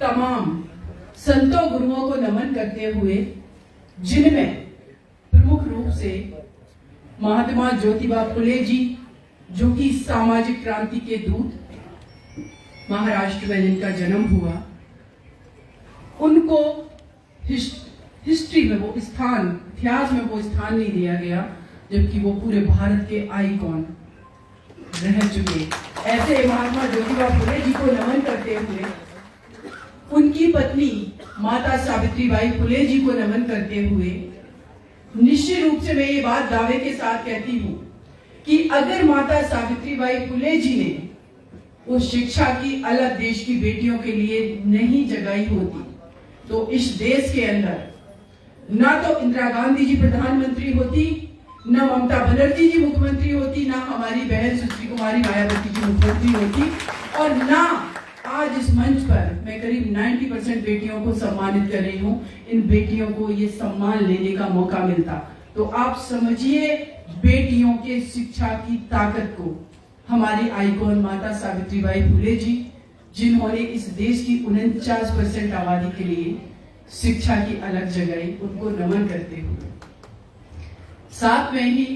तमाम संतों गुरुओं को नमन करते हुए, जिनमें प्रमुख रूप से महात्मा ज्योतिबा फुले जी, जो कि सामाजिक क्रांति के दूत, महाराष्ट्र में जिनका जन्म हुआ, उनको हिस्ट्री में वो स्थान, इतिहास में वो स्थान नहीं दिया गया, जबकि वो पूरे भारत के आइकॉन रह चुके। ऐसे महात्मा ज्योतिबा फुले जी को नमन करते हुए, उनकी पत्नी माता सावित्रीबाई फुले जी को नमन करते हुए, निश्चित रूप से मैं ये बात दावे के साथ कहती हूँ कि अगर माता सावित्रीबाई फुले जी ने उस शिक्षा की अलग देश की बेटियों के लिए नहीं जगाई होती, तो इस देश के अंदर ना तो इंदिरा गांधी जी प्रधानमंत्री होती, ना ममता बनर्जी जी मुख्यमंत्री होती, ना हमारी बहन सुश्री कुमारी मायावती जी मुख्यमंत्री होती, और ना आज इस मंच पर मैं करीब 90% बेटियों को सम्मानित कर रही हूँ, इन बेटियों को ये सम्मान लेने का मौका मिलता। तो आप समझिए बेटियों के शिक्षा की ताकत को। हमारी आइकॉन माता सावित्रीबाई फुले जी, जिन्होंने इस देश की 49% आबादी के लिए शिक्षा की अलग जगाई, उनको नमन करते हुए साथ में ही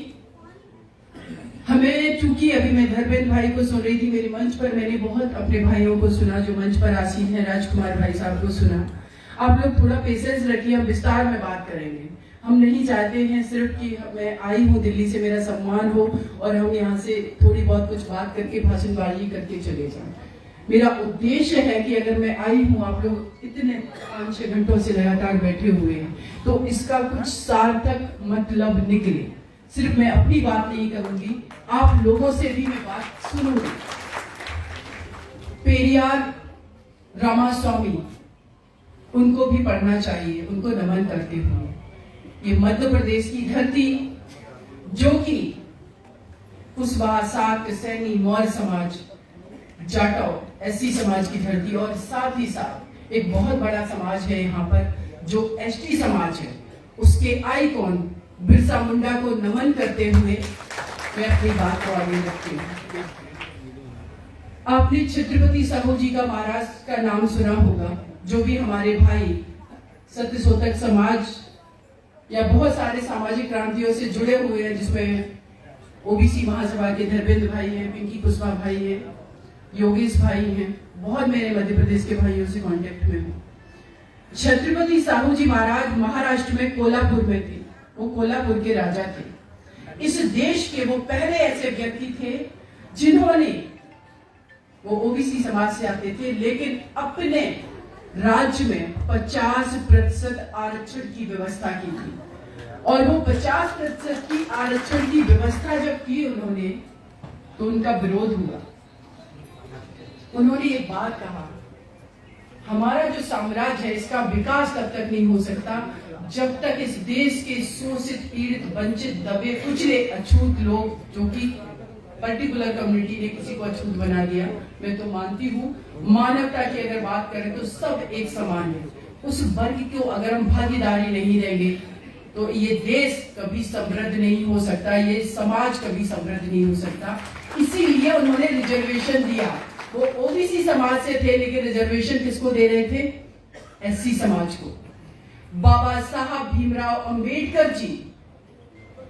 हमें, चूंकि अभी मैं धर्मेंद्र भाई को सुन रही थी मेरे मंच पर, मैंने बहुत अपने भाइयों को सुना जो मंच पर आसीन है, राजकुमार भाई साहब को सुना। आप लोग थोड़ा पेशेंस रखिए, हम विस्तार में बात करेंगे। हम नहीं चाहते हैं सिर्फ कि मैं आई हूँ दिल्ली से, मेरा सम्मान हो और हम यहाँ से थोड़ी बहुत कुछ बात करके भाषणबाजी करके चले जाएं। मेरा उद्देश्य है कि अगर मैं आई हूँ, आप लोग इतने 5-6 घंटों से लगातार बैठे हुए हैं, तो इसका कुछ सार्थक मतलब निकले। सिर्फ मैं अपनी बात नहीं करूंगी, आप लोगों से भी मैं बात सुनूंगी। पेरियार रामास्वामी, उनको भी पढ़ना चाहिए, उनको नमन करते हुए। ये मध्य प्रदेश की धरती, जो कि कुशवाहा, सात, सैनी, मौर्य समाज, जाटव, एससी समाज की धरती, और साथ ही साथ एक बहुत बड़ा समाज है यहाँ पर जो एसटी समाज है, उसके आइकॉन बिरसा मुंडा को नमन करते हुए मैं अपनी बात को आगे रखती हूँ। आपने छत्रपति साहू जी का महाराष्ट्र का नाम सुना होगा, जो भी हमारे भाई सत्यशोधक समाज या बहुत सारे सामाजिक क्रांतियों से जुड़े हुए हैं, जिसमें ओबीसी महासभा के धर्मेंद्र भाई हैं, पिंकी कुशवाहा भाई हैं, योगेश भाई हैं, बहुत मेरे मध्य प्रदेश के भाइयों से कांटेक्ट में हूँ। छत्रपति साहू जी महाराज महाराष्ट्र में कोल्हापुर में थे, वो कोल्हापुर के राजा थे। इस देश के वो पहले ऐसे व्यक्ति थे जिन्होंने, वो ओबीसी समाज से आते थे, लेकिन अपने राज्य में 50% आरक्षण की व्यवस्था की थी, और वो 50% की आरक्षण की व्यवस्था जब की उन्होंने, तो उनका विरोध हुआ। उन्होंने एक बात कहा, हमारा जो साम्राज्य है इसका विकास तब तक नहीं हो सकता जब तक इस देश के शोषित, पीड़ित, वंचित, दबे, कुचले, अछूत लोग, जो कि पर्टिकुलर कम्युनिटी ने किसी को अछूत बना दिया, मैं तो मानती हूँ मानवता की अगर बात करें तो सब एक समान है, उस वर्ग को अगर हम भागीदारी नहीं देंगे तो ये देश कभी समृद्ध नहीं हो सकता, ये समाज कभी समृद्ध नहीं हो सकता। इसीलिए उन्होंने रिजर्वेशन दिया। वो ओबीसी समाज से थे, लेकिन रिजर्वेशन किसको दे रहे थे? एससी समाज को। बाबा साहब भीमराव अंबेडकर जी,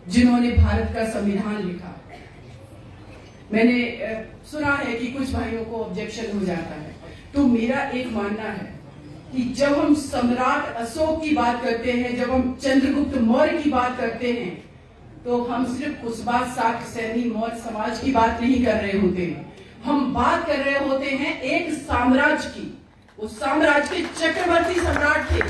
जिन्होंने भारत का संविधान लिखा, मैंने सुना है कि कुछ भाइयों को ऑब्जेक्शन हो जाता है, तो मेरा एक मानना है कि जब हम सम्राट अशोक की बात करते हैं, जब हम चंद्रगुप्त मौर्य की बात करते हैं, तो हम सिर्फ कुशवाहा, सात, सैनी, मौर्य समाज की बात नहीं कर रहे होते हैं, हम बात कर रहे होते हैं एक साम्राज्य की। उस साम्राज्य के चक्रवर्ती सम्राट थे।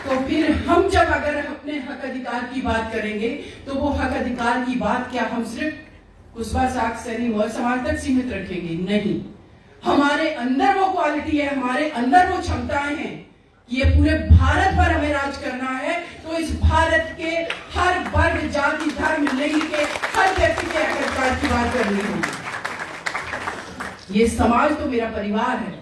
तो फिर हम जब अगर अपने हक अधिकार की बात करेंगे, तो वो हक अधिकार की बात क्या हम सिर्फ कुशवाहा, सात, सैनी, मौर्य समाज तक सीमित रखेंगे? नहीं, हमारे अंदर वो क्वालिटी है, हमारे अंदर वो क्षमताएं हैं कि ये पूरे भारत पर हमें राज करना है। तो इस भारत के हर वर्ग, जाति, धर्म, लिंग के हर व्यक्ति के हक अधिकार की बात करनी होगी। ये समाज तो मेरा परिवार है,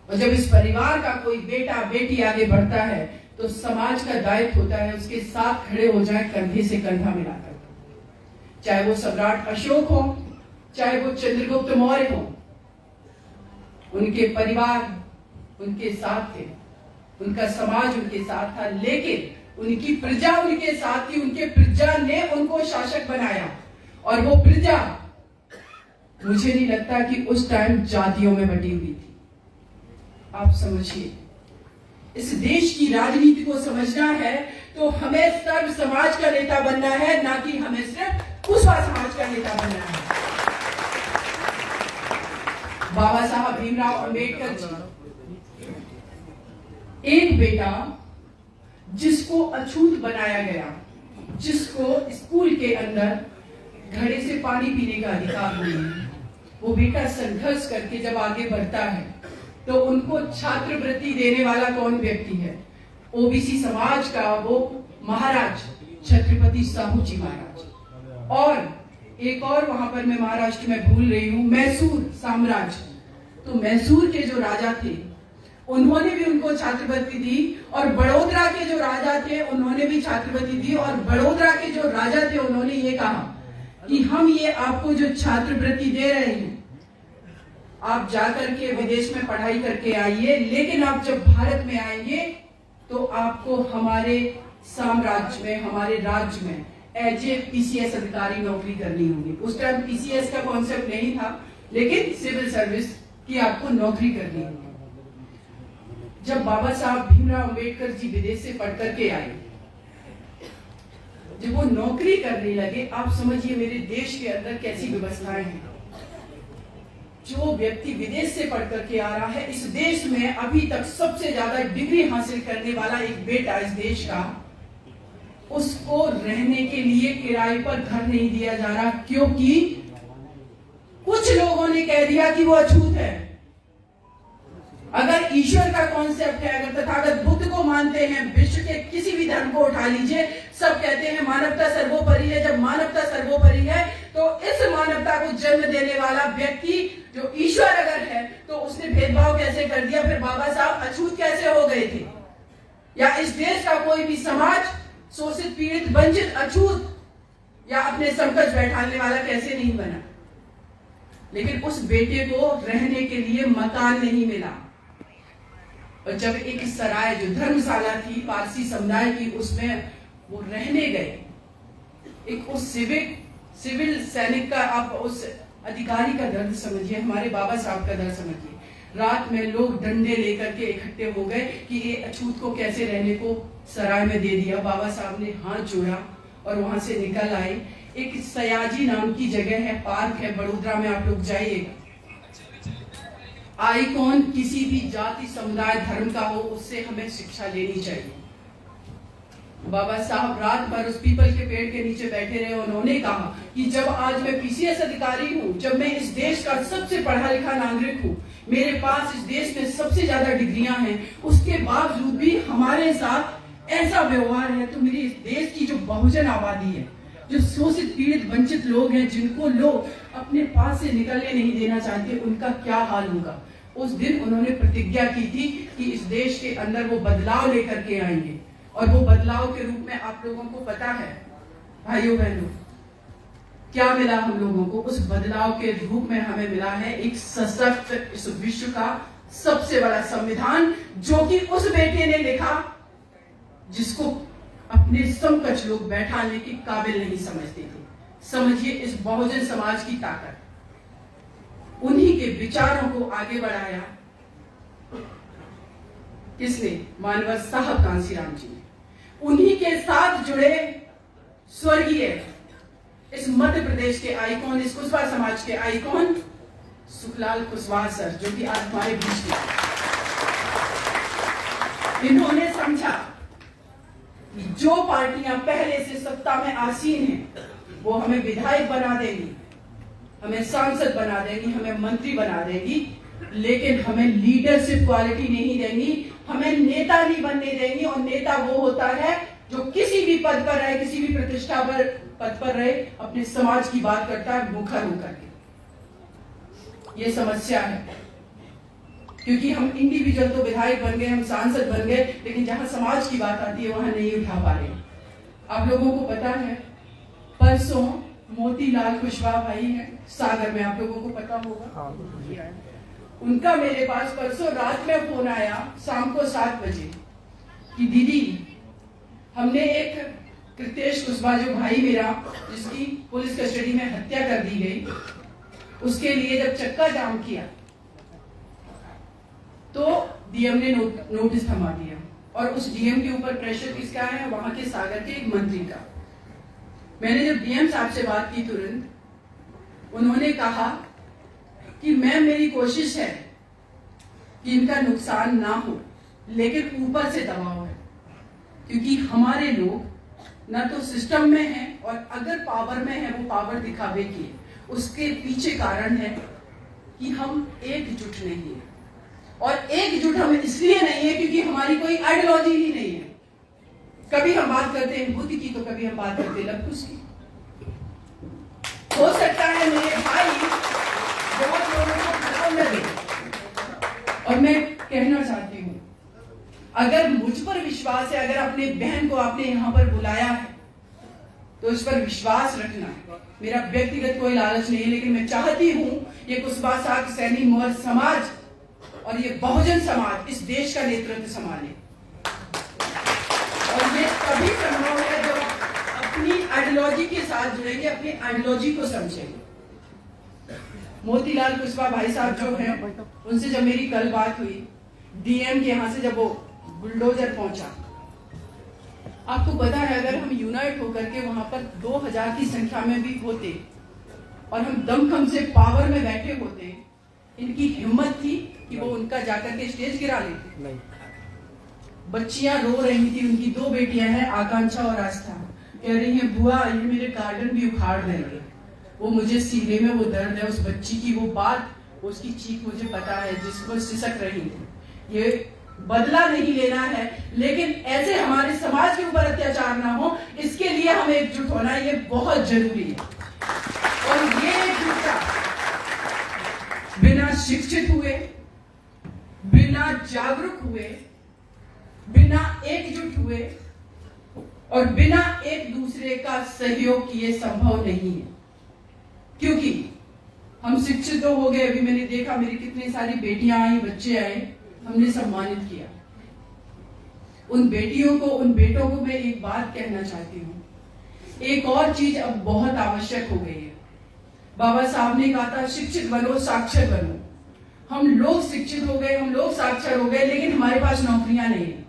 और जब इस परिवार का कोई बेटा बेटी आगे बढ़ता है, तो समाज का दायित्व होता है उसके साथ खड़े हो जाए, कंधे से कंधा मिलाकर। चाहे वो सम्राट अशोक हो, चाहे वो चंद्रगुप्त मौर्य हो, उनके परिवार उनके साथ थे, उनका समाज उनके साथ था, लेकिन उनकी प्रजा उनके साथ थी। उनके प्रजा ने उनको शासक बनाया और वो प्रजा, मुझे नहीं लगता कि उस टाइम जातियों में बटी हुई थी। आप समझिए, इस देश की राजनीति को समझना है तो हमें सर्व समाज का नेता बनना है, ना कि हमें सिर्फ कुशवाहा समाज का नेता बनना है। बाबा साहब भीमराव अंबेडकर जी, एक बेटा जिसको अछूत बनाया गया, जिसको स्कूल के अंदर घड़े से पानी पीने का अधिकार नहीं है, वो बेटा संघर्ष करके जब आगे बढ़ता है तो उनको छात्रवृत्ति देने वाला कौन व्यक्ति है? ओबीसी समाज का वो महाराज छत्रपति साहू जी महाराज। और एक और वहां पर मैं महाराष्ट्र में भूल रही हूं, मैसूर साम्राज्य। तो मैसूर के जो राजा थे उन्होंने भी उनको छात्रवृत्ति दी, और बड़ौदा के जो राजा थे उन्होंने भी छात्रवृत्ति दी। और बड़ौदा के जो राजा थे उन्होंने ये कहा कि हम ये आपको जो छात्रवृत्ति दे रहे हैं, आप जाकर के विदेश में पढ़ाई करके आइए, लेकिन आप जब भारत में आएंगे तो आपको हमारे साम्राज्य में, हमारे राज्य में एज ए पीसीएस अधिकारी नौकरी करनी होगी। उस टाइम पीसीएस का कॉन्सेप्ट नहीं था, लेकिन सिविल सर्विस की आपको नौकरी करनी होगी। जब बाबा साहब भीमराव अंबेडकर जी विदेश से पढ़ करके आए, जब वो नौकरी करने लगे, आप समझिए मेरे देश के अंदर कैसी व्यवस्थाएं हैं। जो व्यक्ति विदेश से पढ़ करके आ रहा है, इस देश में अभी तक सबसे ज्यादा डिग्री हासिल करने वाला एक बेटा इस देश का, उसको रहने के लिए किराए पर घर नहीं दिया जा रहा, क्योंकि कुछ लोगों ने कह दिया कि वो अछूत है। अगर ईश्वर का कॉन्सेप्ट है, अगर तथागत बुद्ध को मानते हैं, विश्व के किसी भी धर्म को उठा लीजिए, सब कहते हैं मानवता सर्वोपरि है। जब मानवता सर्वोपरि है तो इस मानवता को जन्म देने वाला व्यक्ति जो ईश्वर अगर है, तो उसने भेदभाव कैसे कर दिया? फिर बाबा साहब अछूत कैसे हो गए थे? या इस देश का कोई भी समाज शोषित, पीड़ित, वंचित, अछूत या अपने समकक्ष बैठाने वाला कैसे नहीं बना? लेकिन उस बेटे को रहने के लिए मकान नहीं मिला, और जब एक सराय जो धर्मशाला थी पारसी समुदाय की, उसमें वो रहने गए। एक उस सिविल सैनिक का, आप उस अधिकारी का दर्द समझिए, हमारे बाबा साहब का दर्द समझिए। रात में लोग डंडे लेकर के इकट्ठे हो गए कि ये अछूत को कैसे रहने को सराय में दे दिया। बाबा साहब ने हाथ जोड़ा और वहां से निकल आए। एक सयाजी नाम की जगह है, पार्क है बड़ोदरा में, आप लोग जाइएगा। आइकॉन किसी भी जाति, समुदाय, धर्म का हो, उससे हमें शिक्षा लेनी चाहिए। बाबा साहब रात भर उस पीपल के पेड़ के नीचे बैठे रहे। उन्होंने कहा कि जब आज मैं पीसीएस अधिकारी हूं, जब मैं इस देश का सबसे पढ़ा लिखा नागरिक हूं, मेरे पास इस देश में सबसे ज्यादा डिग्रियां हैं, उसके बावजूद भी हमारे साथ ऐसा व्यवहार है, तो मेरे इस देश की जो बहुजन आबादी है, जो शोषित, पीड़ित, वंचित लोग हैं, जिनको लोग अपने पास से निकलने नहीं देना चाहते, उनका क्या हाल होगा? उस दिन उन्होंने प्रतिज्ञा की थी कि इस देश के अंदर वो बदलाव लेकर के आएंगे, और वो बदलाव के रूप में आप लोगों को पता है भाइयों बहनों क्या मिला हम लोगों को? उस बदलाव के रूप में हमें मिला है एक सशक्त, इस विश्व का सबसे बड़ा संविधान, जो कि उस बेटे ने लिखा जिसको अपने समकक्ष लोग बैठाने के काबिल नहीं समझते थे। समझिए इस बहुजन समाज की ताकत, उन्हीं के विचारों को आगे बढ़ाया किसने? मानवत साहब कांसीराम जी ने। उन्हीं के साथ जुड़े स्वर्गीय इस मध्य प्रदेश के आइकॉन, इस कुशवाहा समाज के आइकॉन सुखलाल कुशवाहा सर, जो कि आज हमारे बीच में। इन्होंने समझा कि जो पार्टियां पहले से सत्ता में आसीन हैं, वो हमें विधायक बना देंगी, हमें सांसद बना देंगी, हमें मंत्री बना देंगी, लेकिन हमें लीडरशिप क्वालिटी नहीं देंगी, हमें नेता नहीं बनने देंगी। और नेता वो होता है जो किसी भी पद पर रहे, किसी भी प्रतिष्ठा पर पद पर रहे, अपने समाज की बात करता है मुखर होकर के। ये समस्या है, क्योंकि हम इंडिविजुअल तो विधायक बन गए, हम सांसद बन गए, लेकिन जहां समाज की बात आती है वहां नहीं उठा पा रहे। आप लोगों को पता है परसों मोतीलाल कुशवाहा भाई है सागर में, आप लोगों को पता होगा। उनका मेरे पास परसों रात में फोन आया शाम को 7 बजे कि दीदी, हमने एक कृतेश कुशवाहा, जो भाई मेरा जिसकी पुलिस कस्टडी में हत्या कर दी गई, उसके लिए जब चक्का जाम किया तो डीएम ने नोटिस थमा दिया। और उस डीएम के ऊपर प्रेशर किसका है? वहां के सागर के एक मंत्री का। मैंने जब डीएम साहब से बात की तुरंत, उन्होंने कहा कि मैम मेरी कोशिश है कि इनका नुकसान ना हो, लेकिन ऊपर से दबाव है, क्योंकि हमारे लोग ना तो सिस्टम में हैं और अगर पावर में है वो पावर दिखावे की है। उसके पीछे कारण है कि हम एकजुट नहीं है। और एकजुट हम इसलिए नहीं है क्योंकि हमारी कोई आइडियोलॉजी ही नहीं है। कभी हम बात करते हैं बुद्ध की तो कभी हम बात करते हैं लवकुश की। हो सकता है मेरे भाई बहुत लोगों को खराब लगे, और मैं कहना चाहती हूं, अगर मुझ पर विश्वास है, अगर अपने बहन को आपने यहां पर बुलाया है तो इस पर विश्वास रखना। मेरा व्यक्तिगत कोई लालच नहीं है, लेकिन मैं चाहती हूं ये कुशवाहा साग सैनी मोहर समाज और ये बहुजन समाज इस देश का नेतृत्व संभाले। और ये तभी संभव है जब अपनी आइडियोलॉजी के साथ जुड़ेंगे, अपनी आइडियोलॉजी को समझेंगे। मोतीलाल कुशवाहा भाई साहब जो हैं, उनसे जब मेरी कल बात हुई, डीएम के यहां से जब वो बुलडोजर पहुंचा, आपको पता है अगर हम यूनाइट होकर के वहां पर 2000 की संख्या में भी होते और हम दमखम से पावर में बैठे होते, इनकी हिम्मत थी कि वो उनका जाकर के स्टेज गिरा लेते? नहीं। बच्चियां रो रही थी, उनकी 2 बेटियां हैं, आकांक्षा और आस्था, कह रही हैं बुआ ये मेरे गार्डन भी उखाड़ देंगे। वो मुझे सीने में वो दर्द है उस बच्ची की, वो बात, उसकी चीख मुझे पता है, जिसको सिसक रही थी। ये बदला नहीं लेना है, लेकिन ऐसे हमारे समाज के ऊपर अत्याचार ना हो, इसके लिए हमें एकजुट होना ये बहुत जरूरी है। और ये एकजुटता बिना शिक्षित हुए, बिना जागरूक हुए, बिना एकजुट हुए और बिना एक दूसरे का सहयोग किए संभव नहीं है। क्योंकि हम शिक्षित तो हो गए, अभी मैंने देखा मेरी कितनी सारी बेटियां आई, बच्चे आए, हमने सम्मानित किया उन बेटियों को, उन बेटों को। मैं एक बात कहना चाहती हूं, एक और चीज अब बहुत आवश्यक हो गई है। बाबा साहब ने कहा था शिक्षित बनो, साक्षर बनो। हम लोग शिक्षित हो गए, हम लोग साक्षर हो गए, लेकिन हमारे पास नौकरियां नहीं है।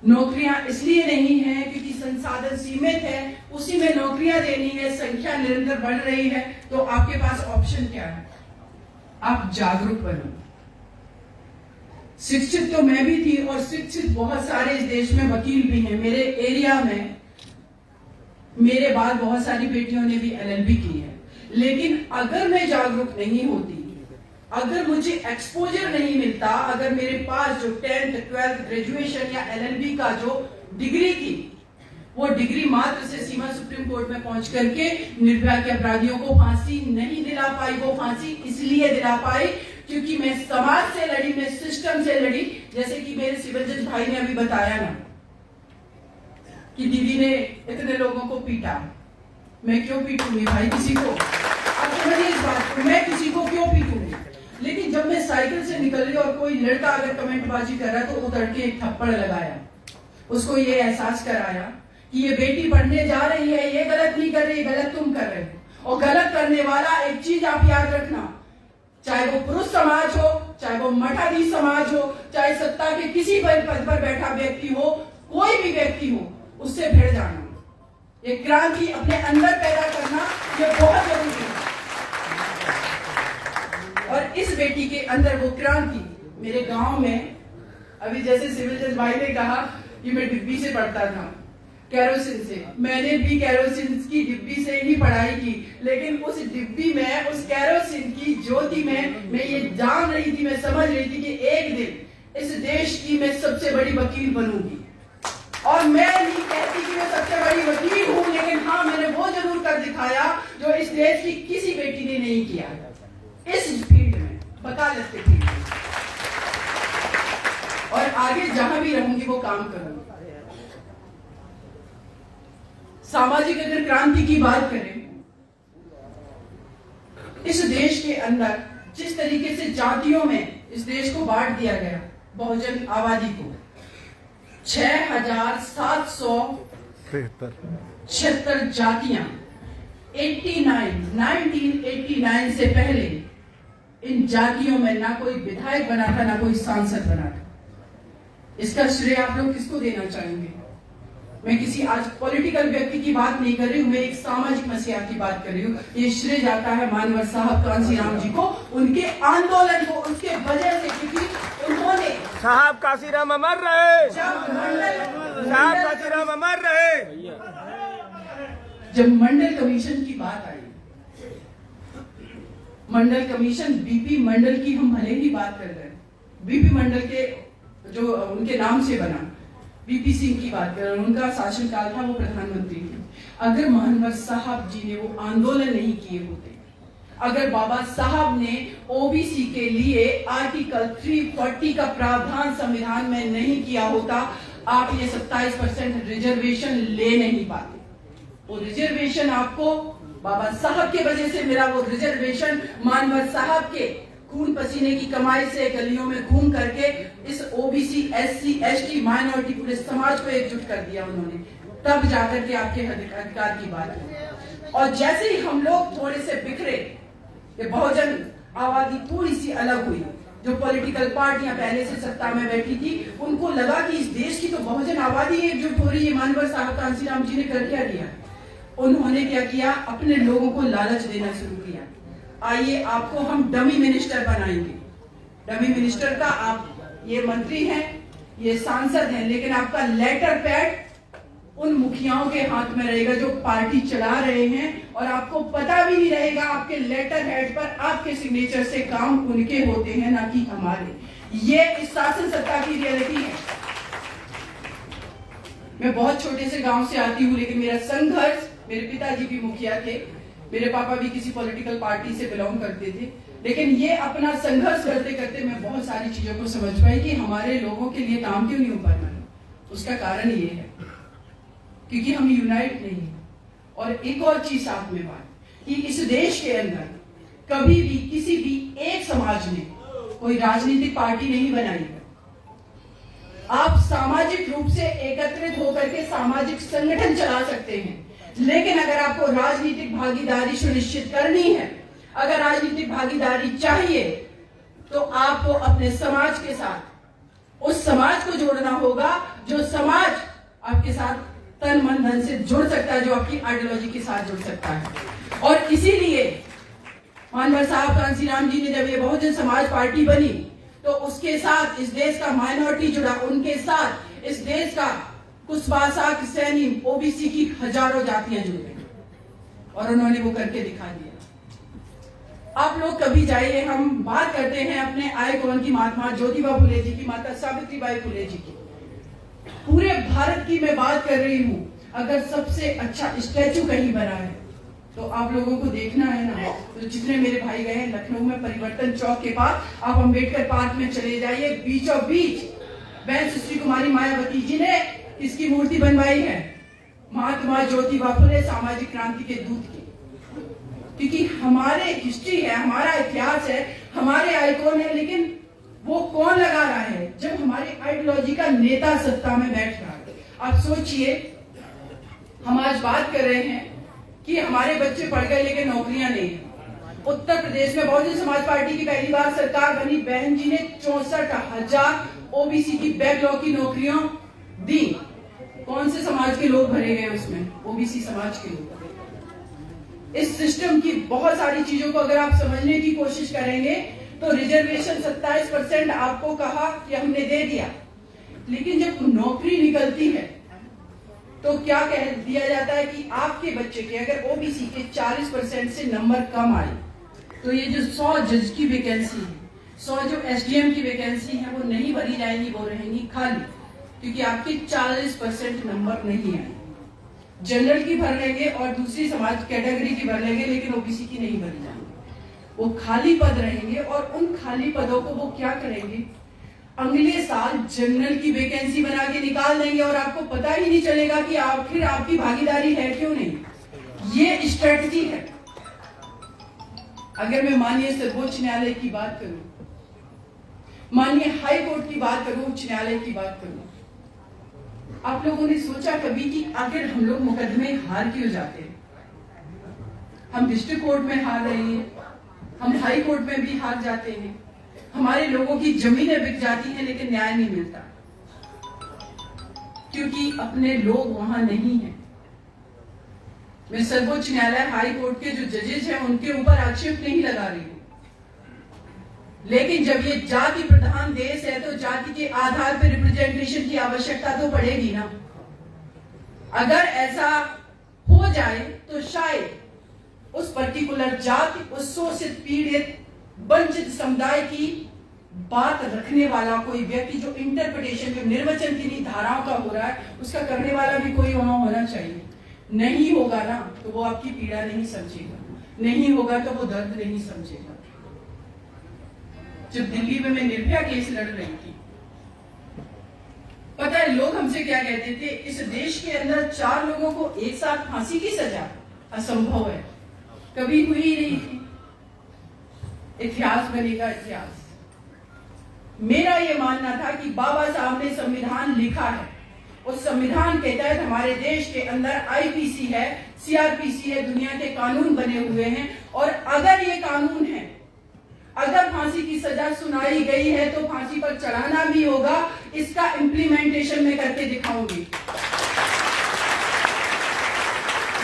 नौकरियां इसलिए नहीं है क्योंकि संसाधन सीमित है, उसी में नौकरियां देनी है, संख्या निरंतर बढ़ रही है। तो आपके पास ऑप्शन क्या है? आप जागरूक बनो। शिक्षित तो मैं भी थी और शिक्षित बहुत सारे इस देश में वकील भी हैं। मेरे एरिया में मेरे बाद बहुत सारी बेटियों ने भी एलएलबी की है। लेकिन अगर मैं जागरूक नहीं होती, अगर मुझे एक्सपोजर नहीं मिलता, अगर मेरे पास जो 10th 12th ग्रेजुएशन या एलएलबी का जो डिग्री थी, वो डिग्री मात्र से सीमा सुप्रीम कोर्ट में पहुंच करके निर्भया के अपराधियों को फांसी नहीं दिला पाई। वो फांसी इसलिए दिला पाई क्योंकि मैं समाज से लड़ी, मैं सिस्टम से लड़ी। जैसे कि मेरे सिविल जज भाई ने अभी बताया ना कि दीदी ने इतने लोगों को पीटा, मैं क्यों पीटूंगी भाई किसी को? आप समझिए इस बात को, मैं किसी को क्यों पीटूंगी? लेकिन जब मैं साइकिल से निकल रही और कोई लड़का अगर कमेंटबाजी कर रहा है तो उतर के एक थप्पड़ लगाया, उसको ये एहसास कराया कि ये बेटी पढ़ने जा रही है, ये गलत नहीं कर रही, गलत तुम कर रहे हो। और गलत करने वाला, एक चीज आप याद रखना, चाहे वो पुरुष समाज हो, चाहे वो मठाधीश समाज हो, चाहे सत्ता के किसी पद पर बैठा व्यक्ति हो, कोई भी व्यक्ति हो, उससे भिड़ जाना, ये क्रांति अपने अंदर पैदा करना, ये बहुत जरूरी है। और इस बेटी के अंदर वो क्रांति मेरे गांव में, अभी जैसे सिविल जज भाई ने कहा कि मैं डिब्बी से पढ़ता था, कैरोसिन से, मैंने भी कैरोसिन की डिब्बी से ही पढ़ाई की। लेकिन उस डिब्बी में, उस कैरोसिन की ज्योति में मैं ये जान रही थी, मैं समझ रही थी कि एक दिन इस देश की मैं सबसे बड़ी वकील बनूंगी। और मैं नहीं कहती कि मैं सबसे बड़ी वकील हूं, लेकिन हाँ, मैंने वो जरूर कर दिखाया जो इस देश की किसी बेटी ने नहीं किया इस फील्ड में, वकालत के फील्ड में। और आगे जहां भी रहूंगी वो काम करूंगी। सामाजिक अगर क्रांति की बात करें, इस देश के अंदर जिस तरीके से जातियों में इस देश को बांट दिया गया, बहुजन आबादी को 6,776 जातियां, 1989 से पहले इन जातियों में ना कोई विधायक बना था, ना कोई सांसद बना था। इसका श्रेय आप लोग किसको देना चाहेंगे? मैं किसी आज पॉलिटिकल व्यक्ति की बात नहीं कर रही हूं, मैं एक सामाजिक मसीहा की बात कर रही हूं। ये श्रेय जाता है मानवर साहब कांसीराम जी को, उनके आंदोलन को, उसके वजह से, क्योंकि उन्होंने साहब कांसीराम अमर रहे, साहब कांसीराम अमर रहे। जब मंडल कमीशन की बात आई, मंडल कमीशन, बीपी मंडल की हम भले ही बात कर रहे हैं, बीपी मंडल के जो उनके नाम से बना, बीपी सिंह की बात कर रहे हैं, उनका शासनकाल था, वो प्रधानमंत्री थे। अगर महानवर साहब जी ने वो आंदोलन नहीं किए होते, अगर बाबा साहब ने ओबीसी के लिए आर्टिकल 340 का प्रावधान संविधान में नहीं किया होता, आप ये 27% रिजर्वेशन ले नहीं पाते। वो रिजर्वेशन आपको बाबा साहब के वजह से मिला। वो रिजर्वेशन मानवर साहब के खून पसीने की कमाई से गलियों में घूम करके इस ओबीसी, एससी, एसटी, माइनॉरिटी पूरे समाज को एकजुट कर दिया उन्होंने, तब जाकर के आपके अधिकार की बात हुई। और जैसे ही हम लोग थोड़े से बिखरे, ये बहुजन आबादी थोड़ी सी अलग हुई, जो पॉलिटिकल पार्टियां पहले से सत्ता में बैठी थी, उनको लगा कि इस देश की तो बहुजन आबादी एकजुट हो रही है, मानवर साहब कांसीराम जी ने कर क्या किया? उन्होंने क्या किया? अपने लोगों को लालच देना शुरू किया। आइए आपको हम डमी मिनिस्टर बनाएंगे। डमी मिनिस्टर का आप ये मंत्री हैं, ये सांसद हैं, लेकिन आपका लेटर पैड उन मुखियाओं के हाथ में रहेगा जो पार्टी चला रहे हैं, और आपको पता भी नहीं रहेगा आपके लेटर हेड पर आपके सिग्नेचर से काम उनके होते हैं, ना कि हमारे। ये इस शासन सत्ता की रियलिटी है। मैं बहुत छोटे से गांव से आती हूँ, लेकिन मेरा संघर्ष, मेरे पिताजी भी मुखिया थे, मेरे पापा भी किसी पॉलिटिकल पार्टी से बिलोंग करते थे, लेकिन ये अपना संघर्ष करते करते मैं बहुत सारी चीजों को समझ पाई कि हमारे लोगों के लिए काम क्यों नहीं हो पा रहा। उसका कारण ये है क्योंकि हम यूनाइट नहीं है। और एक और चीज साथ में बात, कि इस देश के अंदर कभी भी किसी भी एक समाज ने कोई राजनीतिक पार्टी नहीं बनाई। आप सामाजिक रूप से एकत्रित होकर के सामाजिक संगठन चला सकते हैं, लेकिन अगर आपको राजनीतिक भागीदारी सुनिश्चित करनी है, अगर राजनीतिक भागीदारी चाहिए, तो आपको अपने समाज के साथ उस समाज को जोड़ना होगा जो समाज आपके साथ तन मन धन से जुड़ सकता है, जो आपकी आइडियोलॉजी के साथ जुड़ सकता है। और इसीलिए मानवर साहब कांसीराम जी ने जब ये बहुजन समाज पार्टी बनी, तो उसके साथ इस देश का माइनॉरिटी जुड़ा, उनके साथ इस देश का कुशवाहा, सैनी, ओबीसी की हजारों जातियां जुड़ गई, और उन्होंने वो करके दिखा दिया। आप लोग कभी जाइए, हम बात करते हैं अपने आइकॉन की, महात्मा ज्योतिबा फुले जी की, माता सावित्रीबाई फुले जी की। पूरे भारत की मैं बात कर रही हूं। अगर सबसे अच्छा स्टैचू कहीं बना है तो आप लोगों को देखना है ना। तो जितने मेरे भाई गए हैं लखनऊ में परिवर्तन चौक के पास, आप अंबेडकर पार्क में चले जाइए, बीचों बीच बहन सुश्री कुमारी मायावती जी ने इसकी मूर्ति बनवाई है, महात्मा ज्योतिबा फुले सामाजिक क्रांति के दूत की। क्योंकि हमारे हिस्ट्री है, हमारा इतिहास है, हमारे आइकॉन है, लेकिन वो कौन लगा रहा है? जब हमारी आइडियोलॉजी का नेता सत्ता में बैठ रहा है। आप सोचिए, हम आज बात कर रहे हैं कि हमारे बच्चे पढ़ गए लेकिन नौकरियां नहीं है। उत्तर प्रदेश में बहुजन समाज पार्टी की पहली बार सरकार बनी, बहन जी ने 64,000 ओबीसी की बैकलॉग की नौकरियां दी। कौन से समाज के लोग भरे गए उसमें? ओबीसी समाज के लोग। इस सिस्टम की बहुत सारी चीजों को अगर आप समझने की कोशिश करेंगे तो रिजर्वेशन 27% आपको कहा कि हमने दे दिया, लेकिन जब नौकरी निकलती है तो क्या कह दिया जाता है कि आपके बच्चे के अगर ओबीसी के 40% से नंबर कम आए तो ये जो 100 जज की वैकेंसी है, 100 जो एसडीएम की वैकेंसी है, वो नहीं भरी जाएंगी, वो रहेंगी खाली, क्योंकि आपके 40% नंबर नहीं आए। जनरल की भर लेंगे और दूसरी समाज कैटेगरी की भर लेंगे, लेकिन ओबीसी की नहीं भरी जाएंगी। वो खाली पद रहेंगे, और उन खाली पदों को वो क्या करेंगे? अगले साल जनरल की वैकेंसी बना के निकाल देंगे, और आपको पता ही नहीं चलेगा कि आखिर आपकी भागीदारी है क्यों नहीं। ये स्ट्रेटजी है। अगर मैं माननीय सर्वोच्च न्यायालय की बात करूं, माननीय हाई कोर्ट की बात करूं, उच्च न्यायालय की बात करूं, आप लोगों ने सोचा कभी कि अगर हम लोग मुकदमे हार क्यों जाते हैं? हम डिस्ट्रिक्ट कोर्ट में हार रहे हैं, हम हाई कोर्ट में भी हार जाते हैं, हमारे लोगों की जमीनें बिक जाती हैं लेकिन न्याय नहीं मिलता, क्योंकि अपने लोग वहां नहीं हैं। मैं सर्वोच्च न्यायालय हाई कोर्ट के जो जजेस हैं उनके ऊपर आक्षेप नहीं लगा रही हूं, लेकिन जब ये जाति प्रधान देश है तो जाति के आधार पर रिप्रेजेंटेशन की आवश्यकता तो पड़ेगी ना। अगर ऐसा हो जाए तो शायद उस पर्टिकुलर जाति, उस शोषित, पीड़ित, वंचित समुदाय की बात रखने वाला कोई व्यक्ति जो इंटरप्रिटेशन में निर्वचन की धाराओं का हो रहा है, उसका करने वाला भी कोई वहां होना चाहिए। नहीं होगा ना तो वो आपकी पीड़ा नहीं समझेगा, नहीं होगा तो वो दर्द नहीं समझेगा। जब दिल्ली में मैं निर्भया केस लड़ रही थी, पता है लोग हमसे क्या कहते थे? इस देश के अंदर 4 लोगों को एक साथ फांसी की सजा असंभव है, कभी हुई ही नहीं थी। इतिहास बनेगा इतिहास। मेरा यह मानना था कि बाबा साहब ने संविधान लिखा है, उस संविधान के तहत हमारे देश के अंदर आईपीसी है, सीआरपीसी है, दुनिया के कानून बने हुए हैं, और अगर ये कानून है, अगर फांसी की सजा सुनाई गई है तो फांसी पर चढ़ाना भी होगा। इसका इम्प्लीमेंटेशन में करके दिखाऊंगी।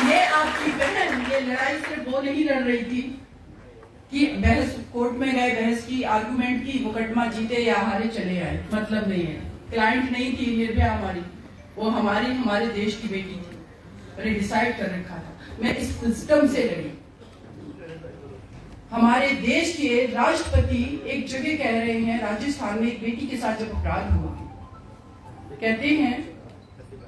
ये आपकी बहन ये लड़ाई सिर्फ वो नहीं लड़ रही थी कि बहस कोर्ट में गए, बहस की, आर्गुमेंट की, मुकदमा जीते या हारे चले आए, मतलब नहीं है। क्लाइंट नहीं थी निर्भया हमारी, वो हमारे देश की बेटी थी, मैंने डिसाइड कर रखा था। मैं इस सिस्टम से लड़ी। हमारे देश के राष्ट्रपति एक जगह कह रहे हैं, राजस्थान में एक बेटी के साथ जब अपराध हुआ, कहते हैं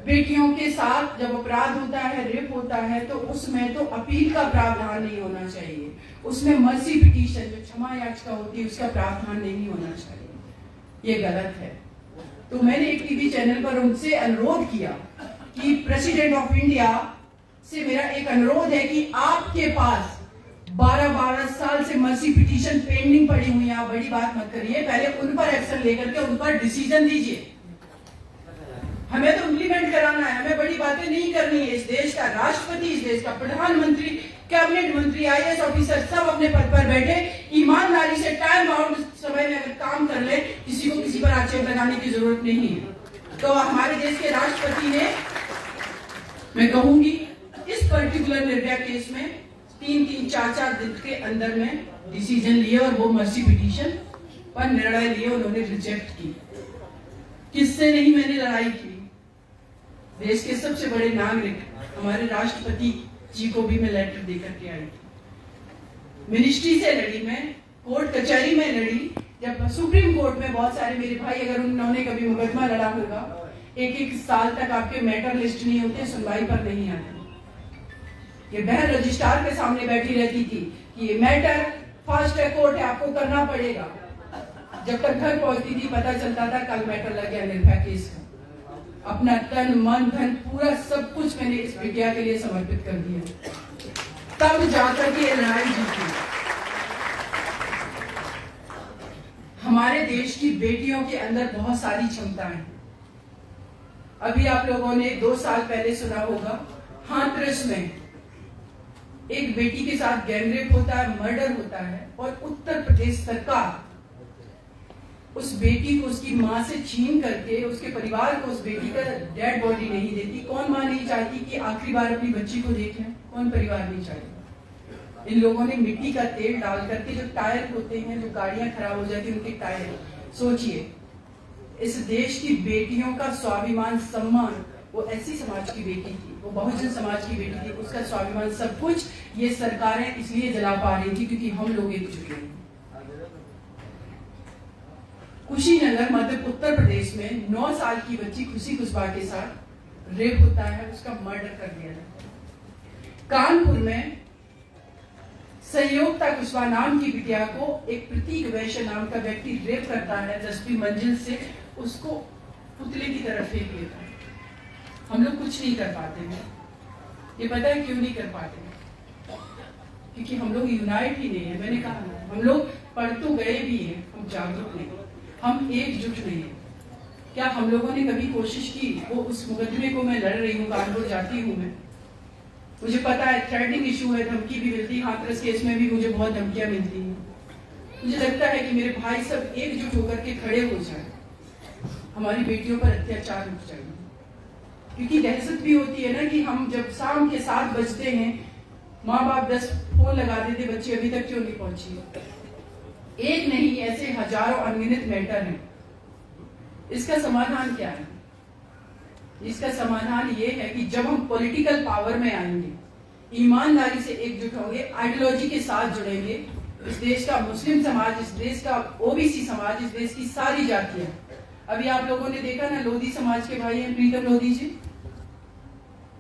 बेटियों के साथ जब अपराध होता है, रेप होता है, तो उसमें तो अपील का प्रावधान नहीं होना चाहिए, उसमें मर्सी पिटीशन जो क्षमा याचिका होती है उसका प्रावधान नहीं होना चाहिए। ये गलत है। तो मैंने एक टीवी चैनल पर उनसे अनुरोध किया कि प्रेसिडेंट ऑफ इंडिया से मेरा एक अनुरोध है कि आपके पास 12 साल से मर्सी पिटीशन पेंडिंग पड़ी हुई है, आप बड़ी बात मत करिए, पहले उन पर एक्शन लेकर के उन पर डिसीजन दीजिए। हमें तो इम्प्लीमेंट कराना है, हमें बड़ी बातें नहीं करनी है। इस देश का राष्ट्रपति, इस देश का प्रधानमंत्री, कैबिनेट मंत्री, आईएएस ऑफिसर सब अपने पद पर बैठे ईमानदारी से टाइम बाउंड समय में अगर काम कर ले, किसी को किसी पर आक्षेप लगाने की जरूरत नहीं है। तो हमारे देश के राष्ट्रपति ने, मैं कहूंगी, इस पर्टिकुलर निर्भया केस में 3-3, 4-4 दिन के अंदर में डिसीजन लिए और वो मर्सी पिटीशन पर निर्णय लिए, उन्होंने रिजेक्ट की। किससे नहीं मैंने लड़ाई की, देश के सबसे बड़े नागरिक हमारे राष्ट्रपति जी को भी मैं लेटर देकर के आई थी। मिनिस्ट्री से लड़ी, मैं कोर्ट कचहरी में लड़ी। जब सुप्रीम कोर्ट में बहुत सारे मेरे भाई, अगर उन्होंने कभी मुकदमा लड़ा होगा, 1-1 साल तक आपके मैटर लिस्ट नहीं होते, सुनवाई पर नहीं आते। ये बहन रजिस्ट्रार के सामने बैठी रहती थी कि ये मैटर फास्ट ट्रैक कोर्ट है, आपको करना पड़ेगा। जब तक घर पहुंचती थी पता चलता था कल मैटर लग गया निर्भया केस का। अपना तन, मन, धन, पूरा सब कुछ मैंने इस बिटिया के लिए समर्पित कर दिया, तब जाकर के ये लड़ाई जीती। हमारे देश की बेटियों के अंदर बहुत सारी क्षमताएं हैं। अभी आप लोगों ने 2 साल पहले सुना होगा, हाथरस में एक बेटी के साथ गैंगरेप होता है, मर्डर होता है, और उत्तर प्रदेश सरकार उस बेटी को उसकी मां से छीन करके उसके परिवार को उस बेटी का डेड बॉडी नहीं देती। कौन मां नहीं चाहती कि आखिरी बार अपनी बच्ची को देखें? कौन परिवार नहीं चाहता? इन लोगों ने मिट्टी का तेल डाल करके, जो टायर होते हैं, जो गाड़ियां खराब हो जाती है उनके टायर, सोचिए इस देश की बेटियों का स्वाभिमान, सम्मान, वो ऐसी समाज की बेटी थी, वो बहुजन समाज की बेटी थी, उसका स्वाभिमान सब कुछ ये सरकारें इसलिए जला पा रही थी क्योंकि हम लोग एकजुट हैं। कुशीनगर मध्य उत्तर प्रदेश में 9 साल की बच्ची खुशी कुशवाहा के साथ रेप होता है, उसका मर्डर कर दिया जाता है। कानपुर में संयोगता कुशवाहा नाम की बिटिया को एक प्रतीक वैश्य नाम का व्यक्ति रेप करता है, 10वीं मंजिल से उसको पुतले की तरफ फेंक लेता है। हम लोग कुछ नहीं कर पाते हैं। ये पता है क्यों नहीं कर पाते? क्योंकि हम लोग यूनाइट ही नहीं है। मैंने कहा ना, हम लोग पढ़ तो गए भी हैं, हम जागरूक नहीं, हम एकजुट नहीं है। क्या हम लोगों ने कभी कोशिश की? वो उस मुकदमे को मैं लड़ रही हूँ, कानपुर जाती हूँ मैं, मुझे पता है थ्रेटनिंग इशू है, धमकी भी मिलती है, हाथरस केस में भी मुझे बहुत धमकियां मिलती हैं। मुझे लगता है कि मेरे भाई सब एकजुट होकर के खड़े हो जाए, हमारी बेटियों पर अत्याचार रुक जाए। क्योंकि दहशत भी होती है ना कि हम जब शाम के 7 बजते हैं, माँ बाप 10 फोन लगा देते, बच्चे अभी तक क्यों नहीं पहुंची। एक नहीं, ऐसे हजारों अनगिनत मैटर हैं। इसका समाधान क्या है? इसका समाधान ये है कि जब हम पॉलिटिकल पावर में आएंगे, ईमानदारी से एकजुट होंगे, आइडियोलॉजी के साथ जुड़ेंगे, इस देश का मुस्लिम समाज, इस देश का ओबीसी समाज, इस देश की सारी जातियां, अभी आप लोगों ने देखा ना, लोधी समाज के भाई हैं प्रीतम लोधी जी,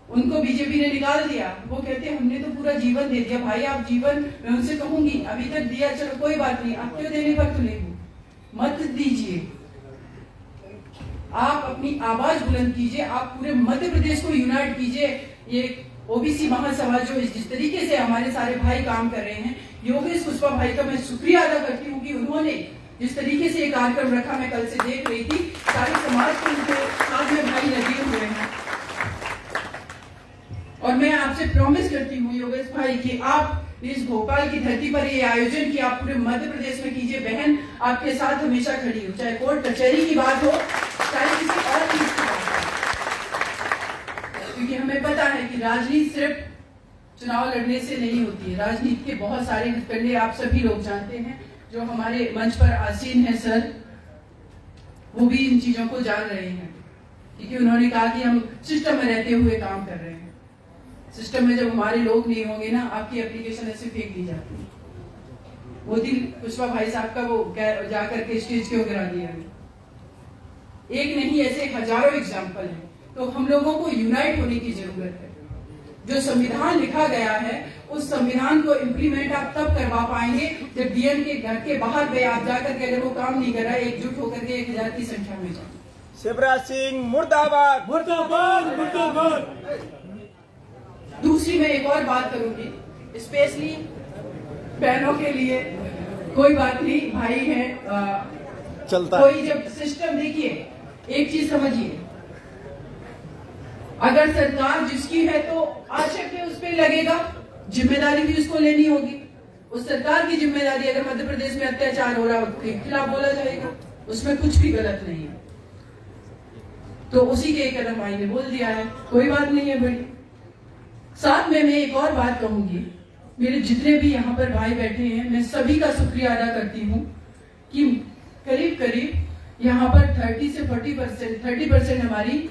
उनको बीजेपी ने निकाल दिया। वो कहते हैं हमने तो पूरा जीवन दे दिया। भाई आप जीवन, मैं उनसे कहूंगी अभी तक दिया, चलो कोई बात नहीं, आप क्यों देने पर तुले? मत दीजिए, आप अपनी आवाज बुलंद कीजिए, आप पूरे मध्य प्रदेश को यूनाइट कीजिए। ये ओबीसी महासभा जो जिस तरीके से हमारे सारे भाई काम कर रहे हैं, योगेश कुशवाहा भाई का मैं शुक्रिया अदा करती हूँ कि उन्होंने जिस तरीके से एक कार्यक्रम रखा, मैं कल से देख रही थी, सारे समाज के उनके साथ में भाई लगे हुए हैं। और मैं आपसे प्रॉमिस करती हूँ योगेश भाई कि आप इस भोपाल की धरती पर ये आयोजन किया, आप पूरे मध्य प्रदेश में कीजिए। बहन आपके साथ हमेशा खड़ी हो, चाहे कोर्ट कचहरी की बात हो, चाहे किसी और चीज की बात हो। क्योंकि हमें पता है कि राजनीति सिर्फ चुनाव लड़ने से नहीं होती है, राजनीति के बहुत सारे हथकंडे आप सभी लोग जानते हैं। जो हमारे मंच पर आसीन है सर, वो भी इन चीजों को जान रहे हैं, क्योंकि उन्होंने कहा कि हम सिस्टम में रहते हुए काम कर रहे हैं। सिस्टम में जब हमारे लोग नहीं होंगे ना, आपकी एप्लीकेशन ऐसे फेंक दी जाती है। वो दिन कुशवाहा भाई साहब का वो जाकर के स्टेज क्यों गिरा दिया? एक नहीं, ऐसे हजारों एग्जाम्पल हैं। तो हम लोगों को यूनाइट होने की जरूरत है। जो संविधान लिखा गया है, उस संविधान को इम्प्लीमेंट आप तब करवा पाएंगे जब डीएम के घर के बाहर पे आप जाकर के, अगर वो काम नहीं कर रहा है, एकजुट होकर के 1000 की संख्या में जाए। शिवराज सिंह मुर्दाबाद, मुर्दाबाद, मुर्दाबाद। दूसरी मैं एक और बात करूंगी, स्पेशली बहनों के लिए। कोई बात नहीं, भाई है, चलता कोई जब सिस्टम, देखिए एक चीज समझिए, अगर सरकार जिसकी है तो आवश्यक है उस पर लगेगा, जिम्मेदारी भी उसको लेनी होगी। उस सरकार की जिम्मेदारी, अगर मध्य प्रदेश में अत्याचार हो रहा है उसके खिलाफ बोला जाएगा, उसमें कुछ भी गलत नहीं है। तो उसी के एक कदम भाई ने बोल दिया है, कोई बात नहीं है बड़ी। साथ में मैं एक और बात कहूंगी, मेरे जितने भी यहाँ पर भाई बैठे हैं, मैं सभी का शुक्रिया अदा करती हूँ कि करीब करीब यहाँ पर 30 से 40% हमारी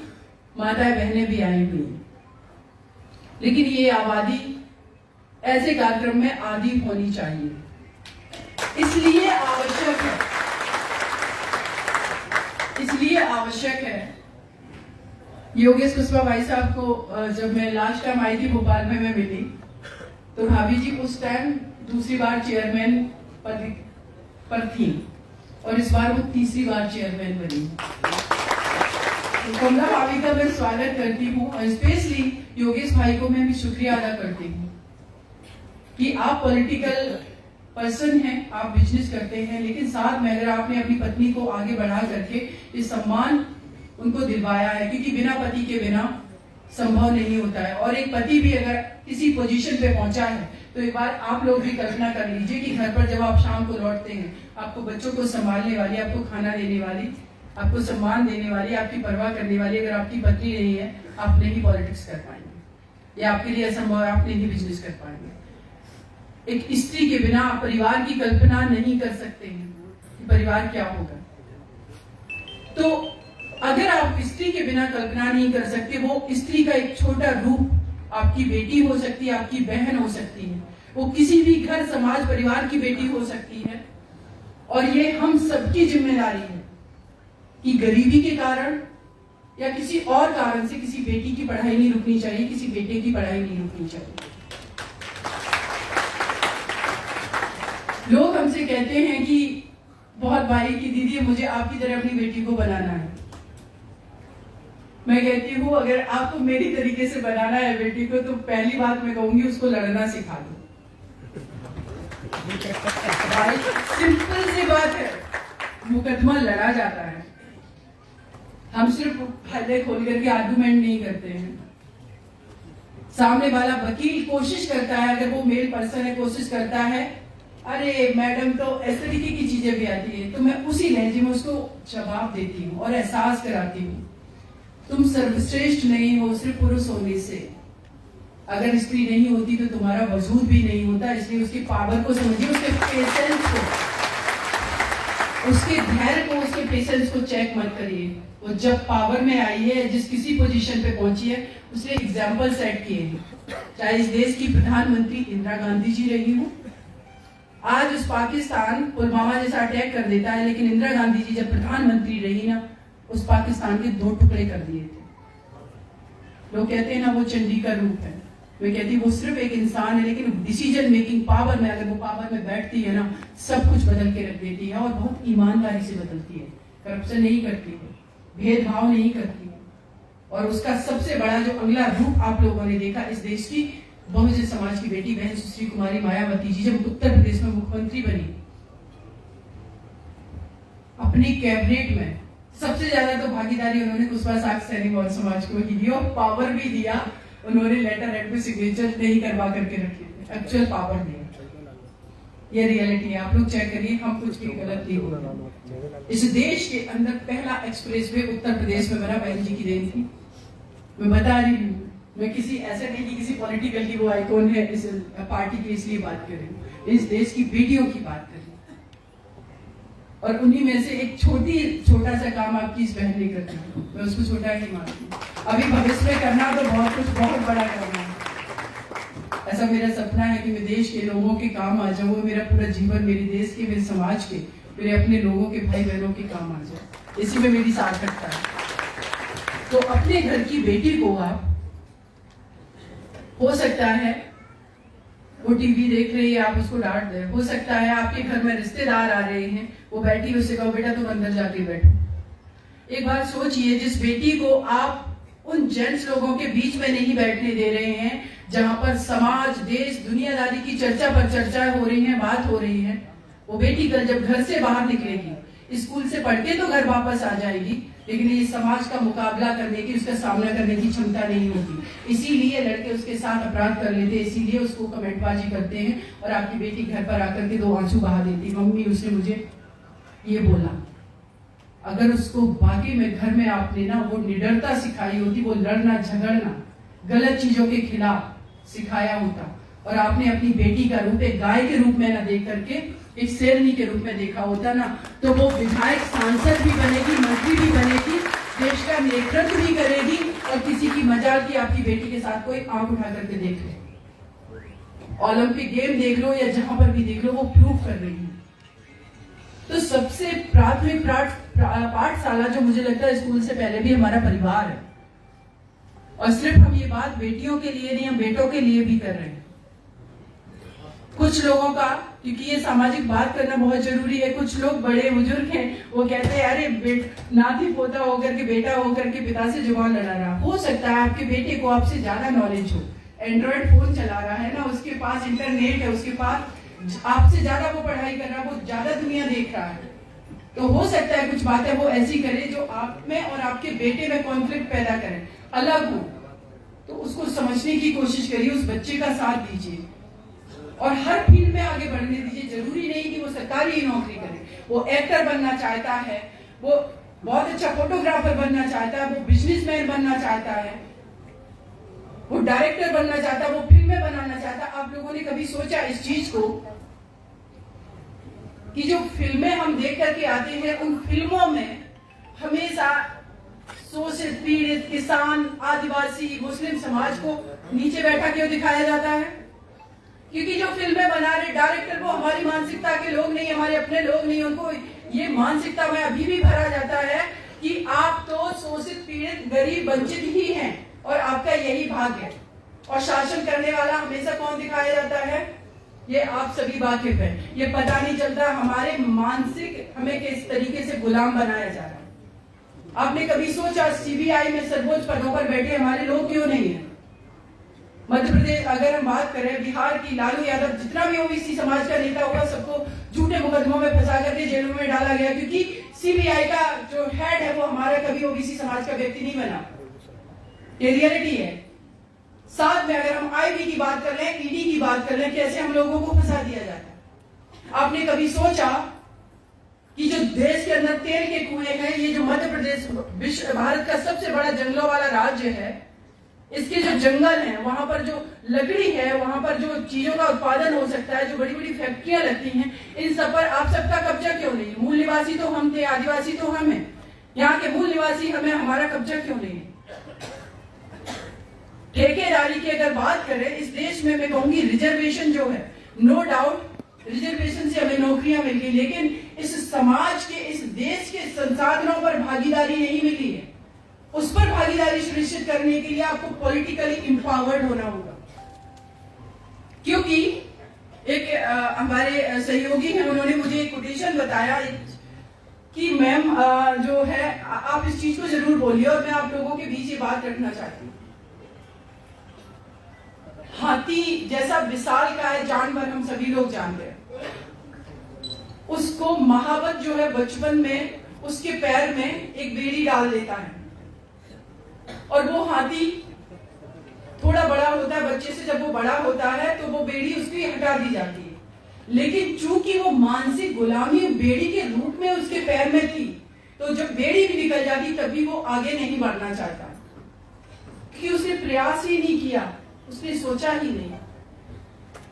माताएं बहनें भी आई हुई हैं। लेकिन ये आबादी ऐसे कार्यक्रम में आदी होनी चाहिए, इसलिए आवश्यक है। योगेश कुशवाहा भाई साहब को जब मैं लास्ट टाइम आई थी भोपाल में, मैं मिली, तो भाभी जी उस टाइम दूसरी बार चेयरमैन पर थी, और इस बार वो तीसरी बार चेयरमैन बनी। तो कमला भाभी का मैं स्वागत करती हूँ, और स्पेशली योगेश भाई को मैं भी शुक्रिया अदा करती हूँ कि आप पॉलिटिकल पर्सन हैं, आप बिजनेस करते हैं, लेकिन साथ में अगर आपने अपनी पत्नी को आगे बढ़ा करके ये सम्मान उनको दिलवाया है, क्योंकि बिना पति के बिना संभव नहीं होता है। और एक पति भी अगर किसी पोजीशन पे पहुंचा है, तो एक बार आप लोग भी कल्पना कर लीजिए कि घर पर जब आप शाम को लौटते हैं, आपको बच्चों को संभालने वाली, आपको खाना देने वाली, आपको सम्मान देने वाली, आपकी परवाह करने वाली अगर आपकी पत्नी नहीं है, आप नहीं पॉलिटिक्स कर पाएंगे, या आपके लिए असंभव है, आप नहीं बिजनेस कर पाएंगे। एक स्त्री के बिना आप परिवार की कल्पना नहीं कर सकते हैं कि परिवार क्या होगा। तो अगर आप स्त्री के बिना कल्पना नहीं कर सकते, वो स्त्री का एक छोटा रूप आपकी बेटी हो सकती है, आपकी बहन हो सकती है, वो किसी भी घर समाज परिवार की बेटी हो सकती है। और ये हम सबकी जिम्मेदारी है कि गरीबी के कारण या किसी और कारण से किसी बेटी की पढ़ाई नहीं रुकनी चाहिए, किसी बेटे की पढ़ाई नहीं रुकनी चाहिए। लोग हमसे कहते हैं कि बहुत भाई की दीदी, मुझे आपकी तरह अपनी बेटी को बनाना है। मैं कहती हूँ अगर आपको मेरी तरीके से बनाना है बेटी को, तो पहली बात मैं कहूंगी उसको लड़ना सिखा दो। भाई सिंपल सी बात है, मुकदमा लड़ा जाता है। हम सिर्फ हल्ले खोल करके आर्गुमेंट नहीं करते हैं। सामने वाला वकील कोशिश करता है, अगर वो मेल पर्सन है, कोशिश करता है अरे मैडम तो इस तरीके की चीजें भी आती है, तो मैं उसी लहजे में उसको जवाब देती हूँ और एहसास कराती हूँ तुम सर्वश्रेष्ठ नहीं हो सिर्फ पुरुष होने से। अगर स्त्री नहीं होती तो तुम्हारा वजूद भी नहीं होता। इसलिए उसकी पावर को समझिए, उसके पेशेंस को, उसके धैर्य को, उसके पेशेंस को चेक मत करिए। वो जब पावर में आई है, जिस किसी पोजीशन पे पहुंची है, उसने एग्जाम्पल सेट किए हैं। चाहे इस देश की प्रधानमंत्री इंदिरा गांधी जी रही हो, आज उस पाकिस्तान पुलवामा जैसा अटैक कर देता है, लेकिन इंदिरा गांधी जी जब प्रधानमंत्री रही ना, उस पाकिस्तान के 2 टुकड़े कर दिए थे। लोग कहते हैं ना वो चंडी का रूप है, मैं कहती वो सिर्फ एक इंसान है, लेकिन डिसीजन मेकिंग पावर में, अगर वो पावर में बैठती है ना, सब कुछ बदल के रख देती है और बहुत ईमानदारी से बदलती है। करप्शन नहीं करती है, भेदभाव नहीं करती है। और उसका सबसे बड़ा जो अगला रूप आप लोगों ने देखा, इस देश की बहुजन समाज की बेटी बहन सुश्री कुमारी मायावती जी जब उत्तर प्रदेश में मुख्यमंत्री बनी, अपनी कैबिनेट में सबसे ज्यादा तो भागीदारी उन्होंने कुशवाहा साक्ष सैनिक और समाज को ही दी और पावर भी दिया। उन्होंने लेटर हेड पे सिग्नेचर नहीं करवा करके रखे थे, एक्चुअल पावर दिया। ये रियलिटी है, आप लोग चेक करिए, हम कुछ भी गलत नहीं हो रहा। इस देश के अंदर पहला एक्सप्रेसवे उत्तर प्रदेश में बना, बहन जी की देन थी। मैं बता रही हूँ, मैं किसी ऐसा नहीं कि किसी पॉलिटिकल की वो आइकॉन है इस पार्टी की इसलिए बात कर रही हूँ, इस देश की बेटियों की बात कर रही हूँ। और उन्हीं में से एक छोटा सा काम आपकी इस बहन ने कर दिया, मैं उसको छोटा नहीं मानती। अभी भविष्य में करना तो बहुत कुछ बहुत बड़ा करना है। ऐसा मेरा सपना है कि मैं देश के लोगों के काम आ जाऊँ, मेरा पूरा जीवन मेरे देश के, मेरे समाज के, मेरे अपने लोगों के, भाई बहनों के काम आ जाए। इसी में मेरी सार्थकता है। तो अपने घर की बेटी को आप, हो सकता है वो टीवी देख रही है, आप उसको डांट दे, हो सकता है आपके घर में रिश्तेदार आ रहे हैं, वो बैठी, उससे कहो बेटा तुम अंदर जाके बैठो। एक बात सोचिए, जिस बेटी को आप उन जेंट्स लोगों के बीच में नहीं बैठने दे रहे हैं, जहां पर समाज, देश, दुनियादारी की चर्चा पर चर्चा हो रही है, बात हो रही है, वो बेटी कल जब घर से बाहर निकलेगी, स्कूल से पढ़ के तो घर वापस आ जाएगी, लेकिन ये समाज का मुकाबला करने की, उसका सामना करने की क्षमता नहीं होती। इसीलिए लड़के उसके साथ अपराध कर लेते, इसीलिए उसको कमेंटबाजी करते हैं। और आपकी बेटी घर पर आकर के 2 आंसू बहा देती, मम्मी उसने मुझे ये बोला। अगर उसको बाकी में घर में आपने ना वो निडरता सिखाई होती, वो लड़ना झगड़ना, गलत चीजों के खिलाफ सिखाया होता, और आपने अपनी बेटी का रूप एक गाय के रूप में ना देख करके एक शेरनी के रूप में देखा होता ना, तो वो विधायक, सांसद भी बनेगी, मंत्री भी बनेगी, देश का नेतृत्व भी करेगी। और किसी की मजाल की आपकी बेटी के साथ कोई आंख उठा करके देख ले, ओलंपिक गेम देख लो या जहां पर भी देख लो, वो प्रूव कर रही है। तो सबसे प्राथमिक पाठशाला जो मुझे लगता है स्कूल से पहले भी हमारा परिवार है। और सिर्फ हम ये बात बेटियों के लिए नहीं, हम बेटों के लिए भी कर रहे हैं। कुछ लोगों का, क्योंकि ये सामाजिक बात करना बहुत जरूरी है, कुछ लोग बड़े बुजुर्ग हैं, वो कहते हैं अरे नाती पोता होकर के, बेटा होकर के पिता से जुबान लड़ा रहा। हो सकता है आपके बेटे को आपसे ज्यादा नॉलेज हो, एंड्रॉइड फोन चला रहा है ना, उसके पास इंटरनेट है, उसके पास आपसे ज्यादा वो पढ़ाई कर रहा है, वो ज्यादा दुनिया देख रहा है। तो हो सकता है कुछ बातें वो ऐसी करे जो आप में और आपके बेटे में कॉन्फ्लिक्ट पैदा करे, अलग हो। तो उसको समझने की कोशिश करिए, उस बच्चे का साथ दीजिए और हर फील्ड में आगे बढ़ने दीजिए। जरूरी नहीं कि वो सरकारी नौकरी करे, वो एक्टर बनना चाहता है, वो बहुत अच्छा फोटोग्राफर बनना चाहता है, वो बिजनेसमैन बनना चाहता है, वो डायरेक्टर बनना चाहता है, वो फिल्में बनाना चाहता है। आप लोगों ने कभी सोचा इस चीज को कि जो फिल्में हम देख करके आते हैं, उन फिल्मों में हमेशा शोषित, पीड़ित, किसान, आदिवासी, मुस्लिम समाज को नीचे बैठा क्यों दिखाया जाता है? क्योंकि जो फिल्में बना रहे डायरेक्टर, वो हमारी मानसिकता के लोग नहीं, हमारे अपने लोग नहीं। उनको ये मानसिकता में अभी भी भरा जाता है कि आप तो शोषित, पीड़ित, गरीब, वंचित ही हैं और आपका यही भाग्य है। और शासन करने वाला हमेशा कौन दिखाया जाता है? ये आप सभी वाकिफ हैं। ये पता नहीं चलता हमारे मानसिक, हमें किस तरीके से गुलाम बनाया जा रहा है। आपने कभी सोचा सीबीआई में सर्वोच्च पदों पर बैठे हमारे लोग क्यों नहीं है? मध्य प्रदेश अगर हम बात करें, बिहार की लालू यादव जितना भी ओबीसी समाज का नेता होगा सबको झूठे मुकदमों में फंसा करके जेलों में डाला गया, क्योंकि सीबीआई का जो हेड है वो हमारा कभी ओबीसी समाज का व्यक्ति नहीं बना। ये रियलिटी है। साथ में अगर हम आईबी की बात कर लें, ईडी की बात कर लें, कैसे हम लोगों को फंसा दिया जाता है। आपने कभी सोचा कि जो देश के अंदर तेल के कुएं हैं, ये जो मध्य प्रदेश विश्व भारत का सबसे बड़ा जंगलों वाला राज्य है, इसके जो जंगल हैं, वहां पर जो लकड़ी है, वहां पर जो चीजों का उत्पादन हो सकता है, जो बड़ी बड़ी फैक्ट्रियां लगती हैं, इन सब पर आप सबका कब्जा क्यों नहीं? मूल निवासी तो हम थे, आदिवासी तो हम हैं, यहाँ के मूल निवासी हमें, हमारा कब्जा क्यों नहीं है? ठेकेदारी की अगर बात करें इस देश में, मैं कहूंगी रिजर्वेशन जो है, नो डाउट रिजर्वेशन से हमें नौकरियां मिल गई, लेकिन इस समाज के, इस देश के संसाधनों पर भागीदारी नहीं मिली है। उस पर भागीदारी सुनिश्चित करने के लिए आपको पॉलिटिकली इंपावर्ड होना होगा। क्योंकि एक हमारे सहयोगी हैं, उन्होंने मुझे एक कोटेशन बताया कि मैम जो है आप इस चीज को जरूर बोलिए, और मैं आप लोगों के बीच ये बात रखना चाहती हूँ। हाथी जैसा विशाल का है जानवर, हम सभी लोग जानते हैं, उसको महावत जो है बचपन में उसके पैर में एक बेड़ी डाल देता है, और वो हाथी थोड़ा बड़ा होता है, बच्चे से जब वो बड़ा होता है तो वो बेड़ी उसकी हटा दी जाती है। लेकिन चूंकि वो मानसिक गुलामी बेड़ी के रूप में उसके पैर में थी, तो जब बेड़ी भी निकल जाती तभी वो आगे नहीं बढ़ना चाहता, क्योंकि उसने प्रयास ही नहीं किया, उसने सोचा ही नहीं।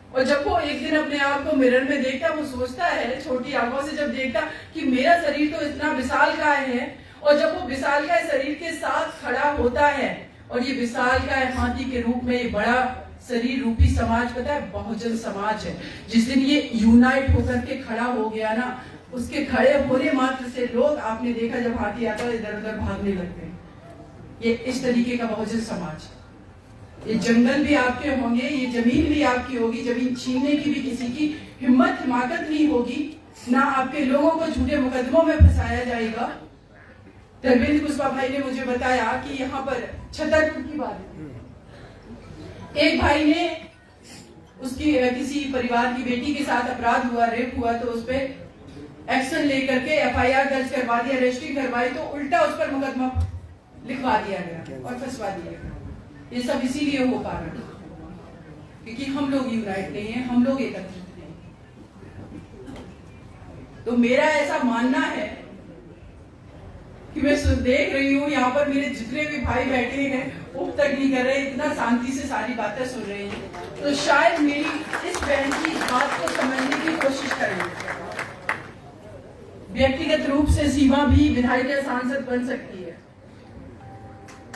और जब वो एक दिन अपने आप को मिरर में देखता, वो सोचता है छोटी आंखों से जब देखता कि मेरा शरीर तो इतना विशालकाय है, और जब वो विशालकाय शरीर के साथ खड़ा होता है, और ये विशालकाय हाथी के रूप में ये बड़ा शरीर रूपी समाज, पता है बहुजन समाज है, जिस दिन ये यूनाइट होकर के खड़ा हो गया ना, उसके खड़े होने मात्र से लोग, आपने देखा जब हाथी आता है इधर उधर भागने लगते हैं। ये इस तरीके का बहुजन समाज। ये जंगल भी आपके होंगे, ये जमीन भी आपकी होगी, जमीन छीनने की भी किसी की हिम्मत हिमाकत नहीं होगी, ना आपके लोगों को झूठे मुकदमों में फंसाया जाएगा। धर्मेंद्र कुशवाहा भाई ने मुझे बताया कि यहाँ पर छतरपुर की बात है, एक भाई ने उसकी किसी परिवार की बेटी के साथ अपराध हुआ, रेप हुआ, तो उस पर एक्शन लेकर के एफआईआर दर्ज करवा दिया, रजिस्ट्री करवाई, तो उल्टा उस पर मुकदमा लिखवा दिया गया और फंसवा दिया गया। ये सब इसीलिए हो पा रहा है क्योंकि हम लोग यूनाइट नहीं है, हम लोग एकत्रित नहीं। तो मेरा ऐसा मानना है कि मैं देख रही हूँ यहाँ पर मेरे जितने भी भाई बैठे हैं, उप तक नहीं कर रहे, इतना शांति से सारी बातें सुन रहे हैं, तो शायद मेरी इस बहन की बात को समझने की कोशिश करें। व्यक्तिगत रूप से सीमा भी विधायक या सांसद बन सकती है।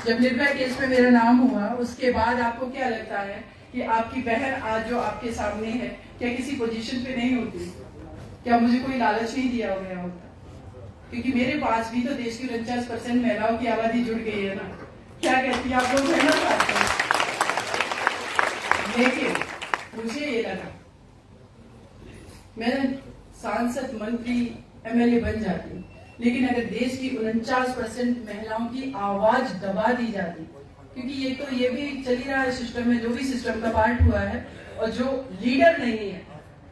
जब निर्भया केस में मेरा नाम हुआ, उसके बाद आपको क्या लगता है कि आपकी बहन आज जो आपके सामने है, क्या किसी पोजीशन पे नहीं होती? क्या मुझे कोई लालच नहीं दिया गया होता? क्योंकि मेरे पास भी तो देश की 49% महिलाओं की आबादी जुड़ गई है ना। क्या कहती है, आप लोग कहना चाहते हैं? लेकिन मुझे ये लगा मैं सांसद, मंत्री, एमएलए बन जाती, लेकिन अगर देश की 49% महिलाओं की आवाज दबा दी जाती, क्योंकि ये भी चल ही रहा है सिस्टम में, जो भी सिस्टम का पार्ट हुआ है, और जो लीडर नहीं है,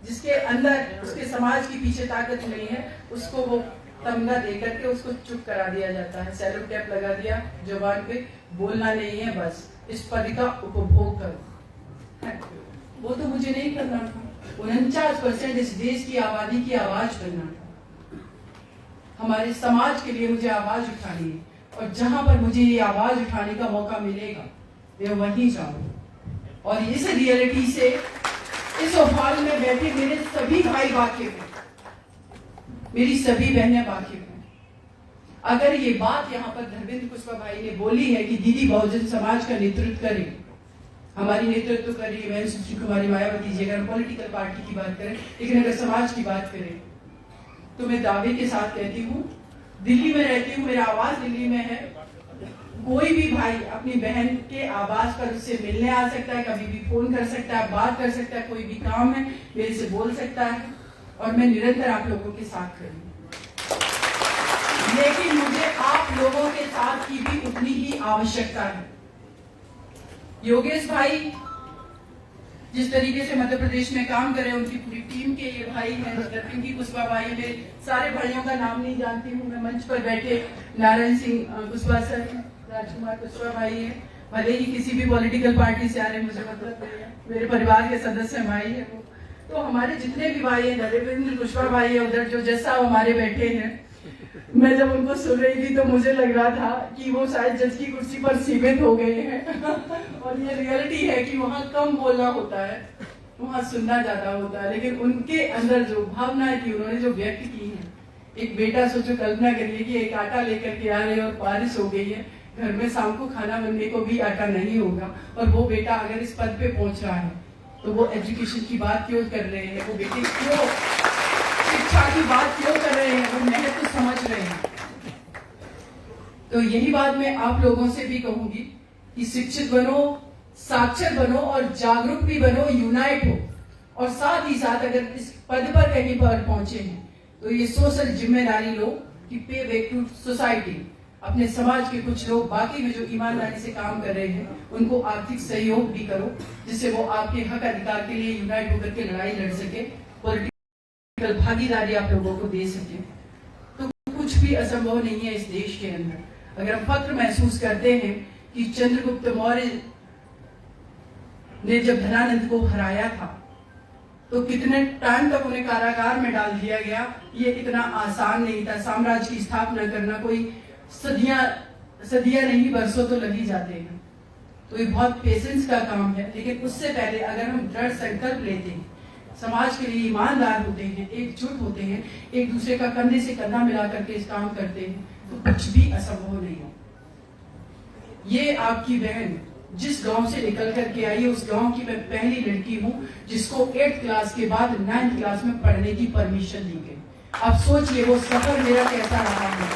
जिसके अंदर उसके समाज की पीछे ताकत नहीं है, उसको वो तमगा देकर के उसको चुप करा दिया जाता है, सैल्यूट टैप लगा दिया, जुबान पे बोलना नहीं है, बस इस पद का उपभोग करो। वो तो मुझे नहीं करना था। 49% इस देश की आबादी की आवाज बनना था। हमारे समाज के लिए मुझे आवाज उठानी है, और जहां पर मुझे ये आवाज उठाने का मौका मिलेगा मैं वहीं जाऊंगा। और इस रियलिटी से इस हॉल में बैठे मेरे सभी भाई वाकिफ हैं, मेरी सभी बहनें वाकिफ हैं। अगर ये बात यहाँ पर धर्मेंद्र कुशवाहा भाई ने बोली है कि दीदी बहुजन समाज का नेतृत्व करे, हमारी नेतृत्व कर रही है सुश्री कुमारी मायावती जी, अगर पॉलिटिकल पार्टी की बात करें, लेकिन अगर समाज की बात करें तो मैं दावे के साथ कहती हूँ, दिल्ली में रहती हूँ, मेरा आवास दिल्ली में है, कोई भी भाई अपनी बहन के आवास पर उससे मिलने आ सकता है, कभी भी फोन कर सकता है, बात कर सकता है, कोई भी काम है मेरे से बोल सकता है, और मैं निरंतर आप लोगों के साथ खड़ी। लेकिन मुझे आप लोगों के साथ की भी उतनी ही आवश्यकता है। योगेश भाई जिस तरीके से मध्य प्रदेश में काम करे, उनकी पूरी टीम के ये भाई हैं, पिंकी कुशवाहा भाई, मैं सारे भाइयों का नाम नहीं जानती हूँ। मैं मंच पर बैठे नारायण सिंह कुशवाहा सर, राजकुमार कुशवाहा भाई है, भले ही किसी भी पॉलिटिकल पार्टी से आ रहे, मुझे मतलब नहीं है, मेरे परिवार के सदस्य भाई है वो। तो हमारे जितने भी भाई हैं, नरेंद्र कुशवाहा भाई है उधर जो जज साहब हमारे बैठे हैं, मैं जब उनको सुन रही थी तो मुझे लग रहा था कि वो शायद जज की कुर्सी पर सीमित हो गए हैं और ये रियलिटी है कि वहाँ कम बोलना होता है, वहाँ सुनना ज्यादा होता है। लेकिन उनके अंदर जो भावना थी, उन्होंने जो व्यक्त की है, एक बेटा, सोचो कल्पना करिए कि एक आटा लेकर के आ रहे और बारिश हो गई है, घर में शाम को खाना बनने को भी आटा नहीं होगा, और वो बेटा अगर इस पद पे पहुंच रहा है तो वो एजुकेशन की बात क्यों कर रहे हैं, वो बेटे क्यों शिक्षा की बात क्यों कर रहे हैं, वो महत्व समझ रहे हैं। तो यही बात मैं आप लोगों से भी कहूंगी कि शिक्षित बनो, साक्षर बनो और जागरूक भी बनो, यूनाइट हो। और साथ ही साथ अगर इस पद पर कहीं पर पहुंचे हैं तो ये सोशल जिम्मेदारी लो कि पे बैक टू सोसाइटी, अपने समाज के कुछ लोग बाकी में जो ईमानदारी से काम कर रहे हैं उनको आर्थिक सहयोग भी करो, जिससे वो आपके हक अधिकार के लिए यूनाइट होकर के लड़ाई लड़ सके, पॉलिटिकल भागीदारी आप लोगों को दे सके। तो कुछ भी असंभव नहीं है इस देश के अंदर। अगर हम फक्र महसूस करते हैं कि चंद्रगुप्त मौर्य ने जब धनानंद को हराया था तो कितने टाइम तक उन्हें कारागार में डाल दिया गया, ये इतना आसान नहीं था। साम्राज्य की स्थापना करना कोई सदियां नहीं, बरसों तो लग ही जाते हैं। तो ये बहुत पेशेंस का काम है। लेकिन उससे पहले अगर हम दृढ़ संकल्प लेते हैं, समाज के लिए ईमानदार होते हैं, एकजुट होते हैं, एक दूसरे का कंधे से कंधा मिला करके इस काम करते हैं, तो कुछ भी असंभव नहीं हो। ये आपकी बहन जिस गांव से निकल करके आई है, उस गांव की मैं पहली लड़की हूं जिसको 8th क्लास के बाद 9th क्लास में पढ़ने की परमिशन दी गई। अब सोचिए वो सफर मेरा कैसा रहा है।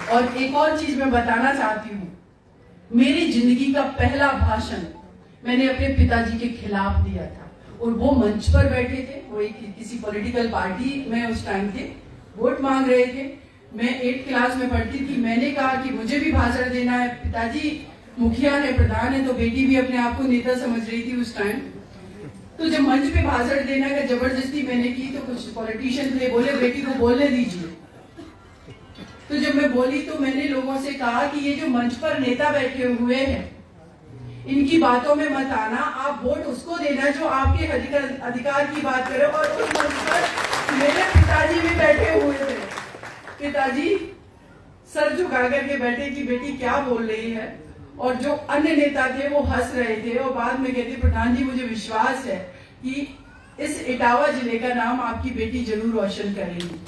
और एक और चीज मैं बताना चाहती हूँ, मेरी जिंदगी का पहला भाषण मैंने अपने पिताजी के खिलाफ दिया था, और वो मंच पर बैठे थे, वो किसी पॉलिटिकल पार्टी में उस टाइम थे, वोट मांग रहे थे। मैं 8th क्लास में पढ़ती थी। मैंने कहा कि मुझे भी भाषण देना है, पिताजी मुखिया है, प्रधान है, तो बेटी भी अपने आप को नेता समझ रही थी उस टाइम। तो जब मंच पे भाषण देना का जबरदस्ती मैंने की तो कुछ पॉलिटिशियन थे, बोले बेटी को बोलने दीजिए। तो जब मैं बोली तो मैंने लोगों से कहा कि ये जो मंच पर नेता बैठे हुए हैं, इनकी बातों में मत आना, आप वोट उसको देना जो आपके अधिकार की बात करे। और उस मंच पर मेरे पिताजी भी बैठे हुए थे। पिताजी सर झुका करके बैठे कि बेटी क्या बोल रही है, और जो अन्य नेता थे वो हंस रहे थे। और बाद में कहते, प्रधान जी मुझे विश्वास है कि इस इटावा जिले का नाम आपकी बेटी जरूर रोशन करेगी।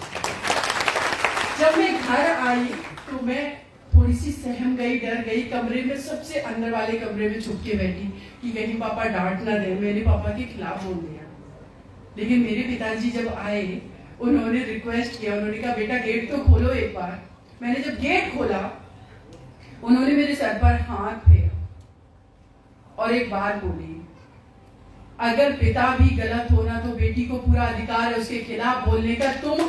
जब मैं घर आई तो मैं थोड़ी सी सहम गई, डर गई, कमरे में सबसे अंदर वाले कमरे में छुप के बैठी कि कहीं पापा डांट ना दे, मैंने पापा के खिलाफ बोल दिया। लेकिन मेरे पिताजी जब आए, उन्होंने रिक्वेस्ट किया, उन्होंने कहा बेटा गेट तो खोलो एक बार। मैंने जब गेट खोला, उन्होंने मेरे सर पर हाथ फेरा और एक बात बोली, अगर पिता भी गलत होना तो बेटी को पूरा अधिकार है उसके खिलाफ बोलने का। तुम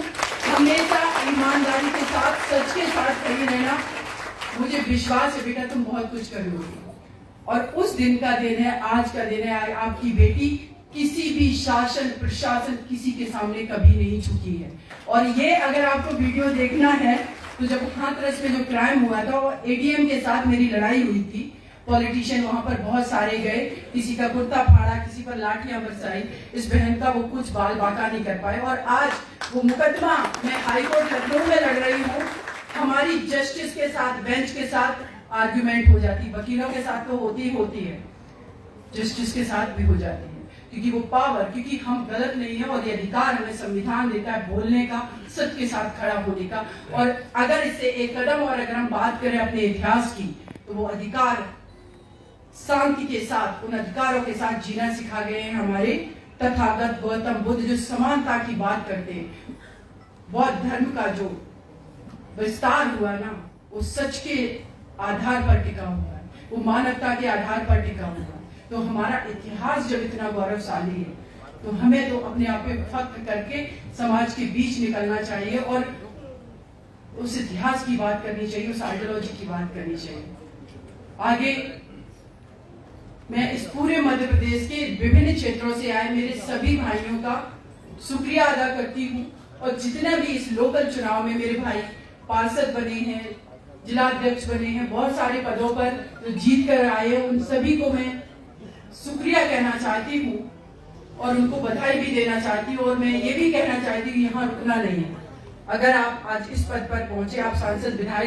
हमेशा ईमानदारी के साथ, सच के साथ खड़ी रहना। मुझे विश्वास है बेटा तुम बहुत कुछ करोगी। और उस दिन का दिन है, आज का दिन है। आपकी बेटी किसी भी शासन प्रशासन किसी के सामने कभी नहीं झुकी है। और ये अगर आपको वीडियो देखना है तो जब हाथरस में जो क्राइम हुआ था, वो एटीएम के साथ मेरी लड़ाई हुई थी। पॉलिटिशियन वहां पर बहुत सारे गए, किसी का कुर्ता फाड़ा, किसी पर लाठियां बरसाई। इस बहन का वो कुछ बाल बाका नहीं कर पाए। और आज वो मुकदमा मैं हाईकोर्ट लखनऊ में लड़ रही हूँ। हमारी जस्टिस के साथ, बेंच के साथ आर्ग्यूमेंट हो जाती, वकीलों के साथ तो होती ही होती है, जस्टिस के साथ भी हो जाती है। क्योंकि वो पावर, क्योंकि हम गलत नहीं है और ये अधिकार हमें संविधान देता है बोलने का, सत्य के साथ खड़ा होने का। और अगर इससे एक कदम और अगर हम बात करें अपने इतिहास की, तो वो अधिकार शांति के साथ, उन अधिकारों के साथ जीना सिखा गए हैं हमारे तथागत गौतम बुद्ध, जो समानता की बात करते हैं। बौद्ध धर्म का जो विस्तार हुआ ना, वो सच के आधार पर टिका हुआ है, वो मानवता के आधार पर टिका हुआ है। तो हमारा इतिहास जब इतना गौरवशाली है, तो हमें तो अपने आप पे फख्र करके समाज के बीच निकलना चाहिए और उस इतिहास की बात करनी चाहिए, उस आइडियोलॉजी की बात करनी चाहिए। आगे मैं इस पूरे मध्य प्रदेश के विभिन्न क्षेत्रों से आए मेरे सभी भाइयों का शुक्रिया अदा करती हूँ। और जितने भी इस लोकल चुनाव में मेरे भाई पार्षद बने हैं, जिलाध्यक्ष बने हैं, बहुत सारे पदों पर जो जीत कर आए हैं, उन सभी को मैं शुक्रिया कहना चाहती हूँ और उनको बधाई भी देना चाहती हूँ। और मैं ये भी कहना चाहती हूँ यहाँ रुकना नहीं है। अगर आप आज इस पद पर पहुंचे, आप सांसद विधायक